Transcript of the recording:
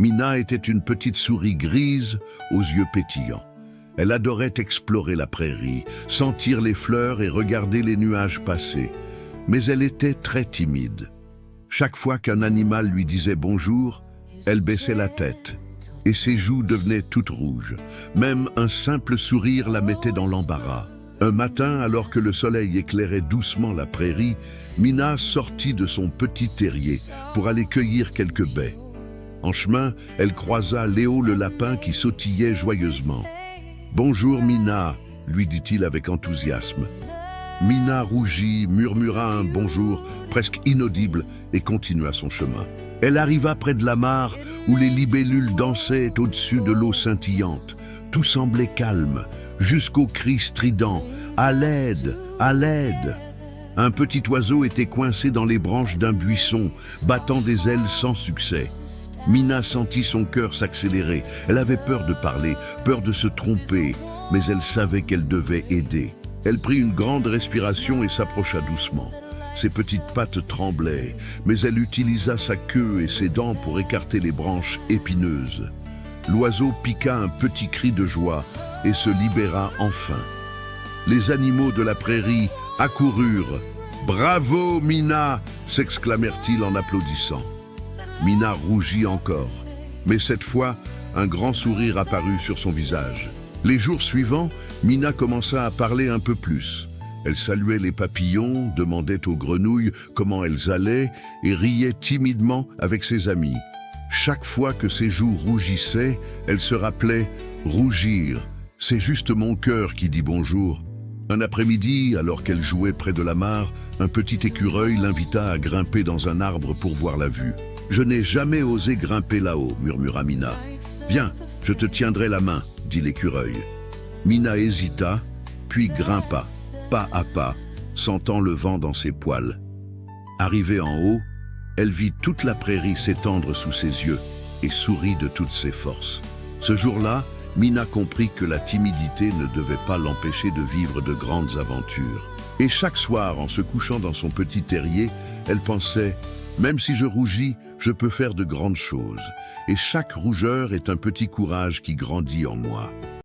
Mina était une petite souris grise aux yeux pétillants. Elle adorait explorer la prairie, sentir les fleurs et regarder les nuages passer. Mais elle était très timide. Chaque fois qu'un animal lui disait bonjour, elle baissait la tête et ses joues devenaient toutes rouges. Même un simple sourire la mettait dans l'embarras. Un matin, alors que le soleil éclairait doucement la prairie, Mina sortit de son petit terrier pour aller cueillir quelques baies. En chemin, elle croisa Léo le lapin qui sautillait joyeusement. « Bonjour Mina », lui dit-il avec enthousiasme. Mina rougit, murmura un bonjour presque inaudible et continua son chemin. Elle arriva près de la mare où les libellules dansaient au-dessus de l'eau scintillante. Tout semblait calme, jusqu'au cri strident « À l'aide! À l'aide !» Un petit oiseau était coincé dans les branches d'un buisson, battant des ailes sans succès. Mina sentit son cœur s'accélérer. Elle avait peur de parler, peur de se tromper, mais elle savait qu'elle devait aider. Elle prit une grande respiration et s'approcha doucement. Ses petites pattes tremblaient, mais elle utilisa sa queue et ses dents pour écarter les branches épineuses. L'oiseau piqua un petit cri de joie et se libéra enfin. Les animaux de la prairie accoururent. « Bravo, Mina !» s'exclamèrent-ils en applaudissant. Mina rougit encore, mais cette fois, un grand sourire apparut sur son visage. Les jours suivants, Mina commença à parler un peu plus. Elle saluait les papillons, demandait aux grenouilles comment elles allaient et riait timidement avec ses amis. Chaque fois que ses joues rougissaient, elle se rappelait « Rougir, c'est juste mon cœur qui dit bonjour ». Un après-midi, alors qu'elle jouait près de la mare, un petit écureuil l'invita à grimper dans un arbre pour voir la vue. « Je n'ai jamais osé grimper là-haut », murmura Mina. « Viens, je te tiendrai la main », dit l'écureuil. Mina hésita, puis grimpa, pas à pas, sentant le vent dans ses poils. Arrivée en haut, elle vit toute la prairie s'étendre sous ses yeux et sourit de toutes ses forces. Ce jour-là, Mina comprit que la timidité ne devait pas l'empêcher de vivre de grandes aventures. Et chaque soir, en se couchant dans son petit terrier, elle pensait « Même si je rougis, je peux faire de grandes choses. Et chaque rougeur est un petit courage qui grandit en moi. »